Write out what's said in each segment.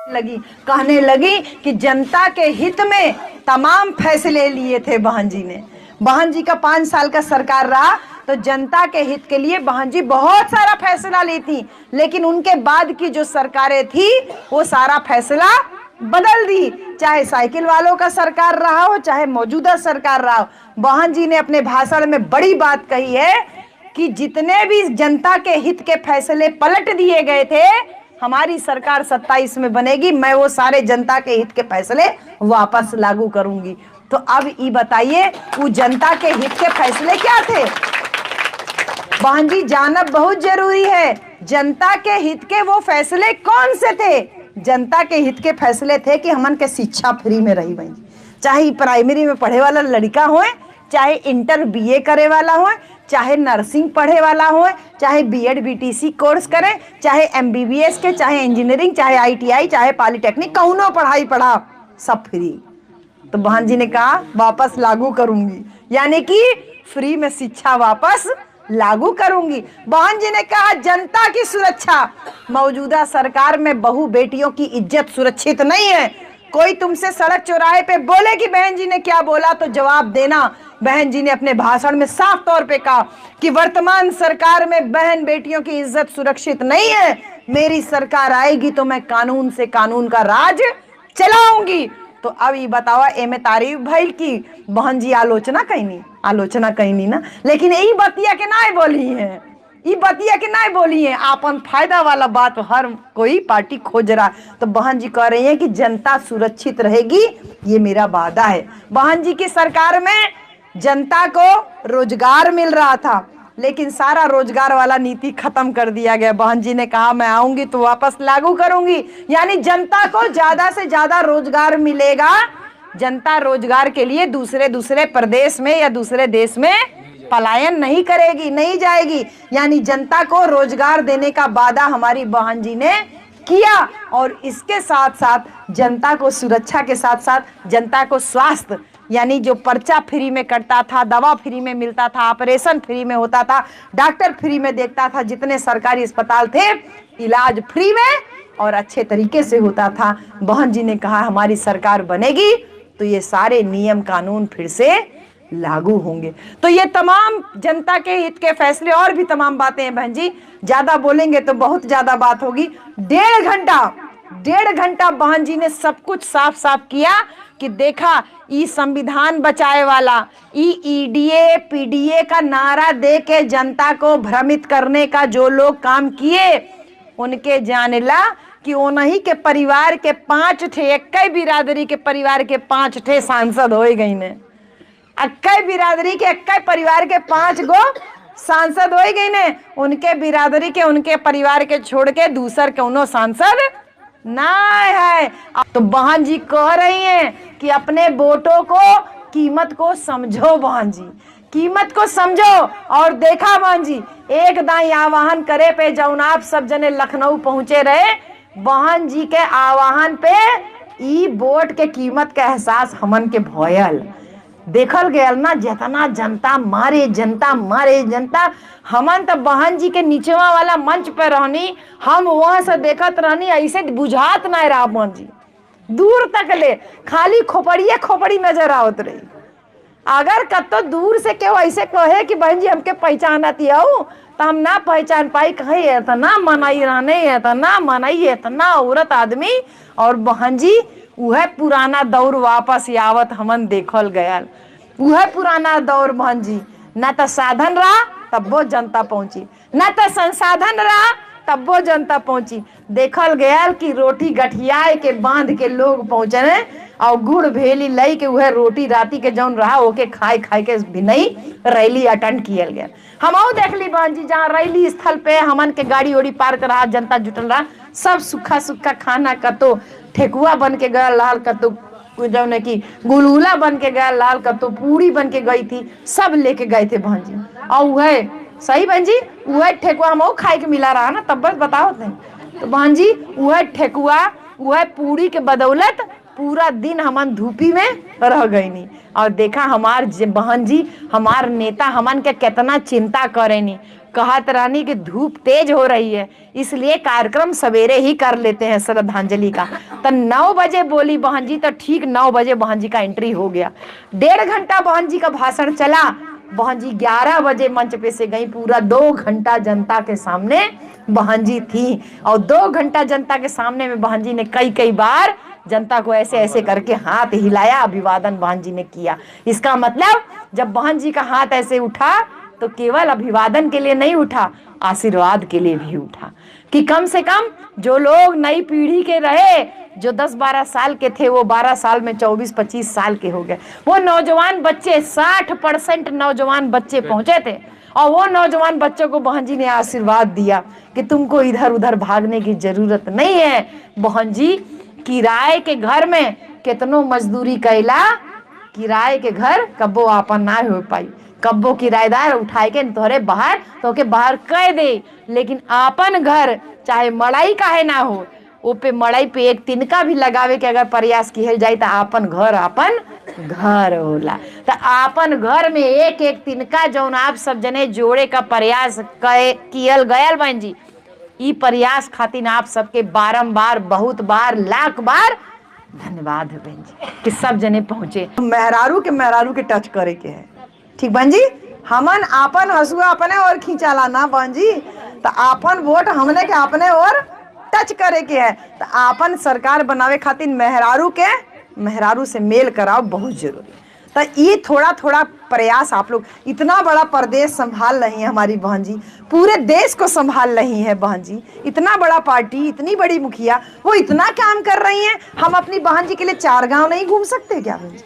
लगी, कहने लगी कि जनता के हित में तमाम फैसले लिए थे बहन जी ने। बहन जी का 5 साल का सरकार रहा तो जनता के हित के लिए बहन जी बहुत सारा फैसला ली थी, लेकिन उनके बाद की जो सरकारें थी वो सारा फैसला बदल दी। चाहे साइकिल वालों का सरकार रहा हो, चाहे मौजूदा सरकार रहा हो। बहन जी ने अपने भाषण में बड़ी बात कही है कि जितने भी जनता के हित के फैसले पलट दिए गए थे, हमारी सरकार 27 में बनेगी, मैं वो सारे जनता के हित के फैसले वापस लागू करूंगी। तो अब ये बताइए वो जनता के हित के फैसले क्या थे? बहन जी जानब बहुत जरूरी है, जनता के हित के वो फैसले कौन से थे? जनता के हित के फैसले थे कि हमन के शिक्षा फ्री में रही बहन, चाहे प्राइमरी में पढ़े वाला लड़का हो, चाहे इंटर बीए करे वाला हो, चाहे नर्सिंग पढ़े वाला हो, चाहे बीएड बीटीसी कोर्स करे, चाहे एमबीबीएस के, चाहे इंजीनियरिंग, चाहे आईटीआई, चाहे पॉलिटेक्निक, कौनो पढ़ाई पढ़ा, सब फ्री। तो बहन जी ने कहा वापस लागू करूंगी, यानी कि फ्री में शिक्षा वापस लागू करूंगी। बहन जी ने कहा जनता की सुरक्षा, मौजूदा सरकार में बहू बेटियों की इज्जत सुरक्षित नहीं है। कोई तुमसे सड़क चौराहे पे बोले कि बहन जी ने क्या बोला तो जवाब देना। बहन जी ने अपने भाषण में साफ तौर पे कहा कि वर्तमान सरकार में बहन बेटियों की इज्जत सुरक्षित नहीं है, मेरी सरकार आएगी तो मैं कानून से कानून का राज चलाऊंगी। तो अब ये बतावा एमे तारीफ भइल की बहन जी आलोचना कहीं ना, लेकिन यही बतिया के ना बोली है, ये बतिया के ना बोली है, आपन फायदा वाला बात हर कोई पार्टी खोज रहा। तो बहन जी कह रही है कि जनता सुरक्षित रहेगी, ये मेरा वादा है। बहन जी की सरकार में जनता को रोजगार मिल रहा था, लेकिन सारा रोजगार वाला नीति खत्म कर दिया गया। बहन जी ने कहा मैं आऊंगी तो वापस लागू करूंगी, यानी जनता को ज्यादा से ज्यादा रोजगार मिलेगा। जनता रोजगार के लिए दूसरे प्रदेश में या दूसरे देश में पलायन नहीं करेगी, नहीं जाएगी, यानी जनता को रोजगार देने का वादा हमारी बहन जी ने किया। और इसके साथ साथ जनता को सुरक्षा के साथ साथ जनता को स्वास्थ्य, यानी जो पर्चा फ्री में कटता था, दवा फ्री में मिलता था, ऑपरेशन फ्री में होता था, डॉक्टर फ्री में देखता था, जितने सरकारी अस्पताल थे इलाज फ्री में और अच्छे तरीके से होता था। बहन जी ने कहा हमारी सरकार बनेगी तो ये सारे नियम कानून फिर से लागू होंगे। तो ये तमाम जनता के हित के फैसले और भी तमाम बातें हैं बहन जी, ज्यादा बोलेंगे तो बहुत ज्यादा बात होगी। 1.5 घंटा बहन जी ने सब कुछ साफ साफ किया कि देखा ई संविधान बचाए वाला, ईडीए पीडीए का नारा दे के जनता को भ्रमित करने का जो लोग काम किए उनके जानेला कि उन्हीं के परिवार के 5 ठे, एक बिरादरी के परिवार के 5 ठे सांसद हो गई ने, अक्कई बिरादरी के अक्कई परिवार के 5 गो सांसद हो गई ने, उनके बिरादरी के उनके परिवार के छोड़ के दूसर कौनो सांसद ना है। तो बहन जी कह रही हैं कि अपने वोटों को कीमत को समझो, बहन जी कीमत को समझो। और देखा बहन जी एक दाई आवाहन करे पे जौन आप सब जने लखनऊ पहुंचे रहे, बहन जी के आवाहन पे ई वोट के कीमत के एहसास हमन के भयल देखल गया ना। जितना जनता मारे जनता, हमन तो बहन जी के नीचवा वाला मंच पे रहनी, हम वहां से देखत रहनी, ऐसे बुझात ना रहा बहन जी, दूर तक ले खाली खोपड़ी नजर आवत रही। अगर कतो दूर से केहू ऐसे कहे कि बहन जी हमके पहचानती हो तो हम ना पहचान पाई, कहे इतना मनाई रहने, इतना मनाई, इतना औरत आदमी। और बहन जी वह पुराना दौर वापस आवत हमन देखल गया, वह पुराना दौर बहन जी, ना तो साधन रहा तब वो जनता पहुंची, ना तो संसाधन रहा तब वो जनता पहुंची। देखल गया कि रोटी गठियाए के बांध के लोग पहुंचने और गुड़ भेली लई के वह रोटी राती के जौन रहा ओके खाए के भी नहीं रैली अटेंड किया गया। हम देख ली बहन जी जहाँ रैली स्थल पे हमन के गाड़ी ओड़ी पार्क रहा, जनता जुटल रहा, सब सूखा खाना, कतो ठेकुआ बन के गया लाल, कतो जौन की गुलगुला बन के गया लाल, कतो पूरी बन के गई थी, सब लेके गए थे बहन जी। और वह सही बहन जी वह ठेकुआ हम खाए के मिला रहा ना, तब बस बताओ नहीं। तो बहन जी वह ठेकुआ वह पूरी के बदौलत पूरा दिन हमन धूपी में रह गई नहीं और देखा हमार बहन जी, हमार नेता हमन के कितना चिंता करेनी। कहत रानी कि धूप तेज हो रही है, इसलिए कार्यक्रम सवेरे ही कर लेते हैं श्रद्धांजलि का। तो 9 बजे बोली बहन जी, तो ठीक 9 बजे बहन जी का एंट्री हो गया। 1.5 घंटा बहन जी का भाषण चला। बहन जी 11 बजे मंच पे से गई। पूरा 2 घंटा जनता के सामने बहन जी थी और 2 घंटा जनता के सामने में बहन जी ने कई बार जनता को ऐसे ऐसे करके हाथ हिलाया, अभिवादन बहन जी ने किया। इसका मतलब जब बहन जी का हाथ ऐसे उठा तो केवल अभिवादन के लिए नहीं उठा, आशीर्वाद के लिए भी उठा कि कम से कम जो लोग नई पीढ़ी के रहे, जो 10-12 साल के थे, वो 12 साल में 24-25 साल के हो गए। वो नौजवान बच्चे 60% नौजवान बच्चे पहुंचे थे और वो नौजवान बच्चों को बहन जी ने आशीर्वाद दिया कि तुमको इधर उधर भागने की जरूरत नहीं है। बहन जी किराए के घर में कितनो मजदूरी कैला, किराए के घर कब्बो आपन ना हो पाई। कब्बो किराएदार उठाए के तोहरे बाहर तो के बाहर कह दे, लेकिन आपन घर चाहे मड़ाई काहे ना हो, वो पे मड़ाई पे एक तिनका भी लगावे के अगर प्रयास किहल जाए तो आपन घर होला। तो आपन घर में एक एक तिनका जौन आप सब जने जोड़े का प्रयास कियल गयल बहन जी, ई प्रयास खातिर आप सबके बारंबार, बहुत बार, लाख बार धन्यवाद है बहन जी कि सब जने पहुंचे। मेहरारू के टच करे के है, ठीक बहन जी। हमन आपन हसुआ अपने और खींचाला ना बहन जी, तो आपन वोट हमने के अपने और टच करे के है। तो आपन सरकार बनावे खातिर मेहरारू से मेल कराओ बहुत जरूरी। तो ये थोड़ा प्रयास आप लोग, इतना बड़ा प्रदेश संभाल रही है हमारी बहन जी, पूरे देश को संभाल रही है बहन जी। इतना बड़ा पार्टी, इतनी बड़ी मुखिया, वो इतना काम कर रही हैं। हम अपनी बहन जी के लिए 4 गांव नहीं घूम सकते क्या बहन जी?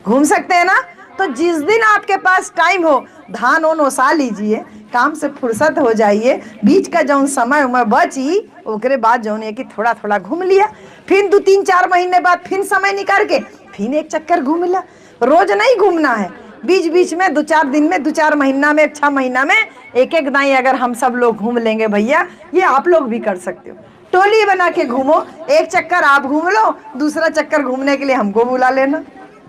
घूम सकते हैं ना। तो जिस दिन आपके पास टाइम हो, धान ओसा लीजिए, काम से फुर्सत हो जाइए, बीच का जौन समय उमर बची ओकरे बाद जौन है कि थोड़ा घूम लिया, फिर 2-3-4 महीने बाद फिर समय निकाल के फिर एक चक्कर घूम लिया। रोज नहीं घूमना है, बीच में 2-4 दिन में, 2-4 महीना में, 6 महीना में एक दाई अगर हम सब लोग घूम लेंगे भैया, ये आप लोग भी कर सकते हो। टोली बना के घूमो, एक चक्कर आप घूम लो, दूसरा चक्कर घूमने के लिए हमको बुला लेना।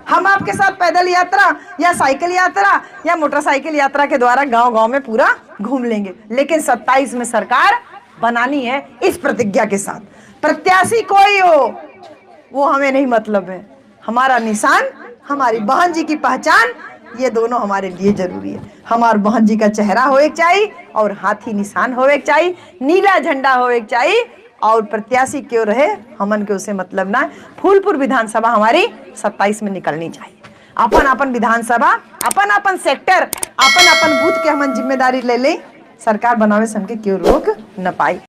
हम आपके साथ पैदल यात्रा या साइकिल यात्रा या मोटरसाइकिल यात्रा के द्वारा गांव में पूरा घूम लेंगे। लेकिन 27 में सरकार बनानी है इस प्रतिज्ञा के साथ। प्रत्याशी कोई हो वो हमें नहीं मतलब है, हमारा निशान, हमारी बहन जी की पहचान, ये दोनों हमारे लिए जरूरी है। हमारे बहन जी का चेहरा होए चाहिए और हाथी निशान होए चाहिए, नीला झंडा होए चाहिए और प्रत्याशी क्यों रहे हमन के उसे मतलब ना। फूलपुर विधानसभा हमारी 27 में निकलनी चाहिए। अपन विधानसभा, अपन सेक्टर, अपन बूथ के हमन जिम्मेदारी ले ले, सरकार बनावे से हमके क्यों रोक न पाई।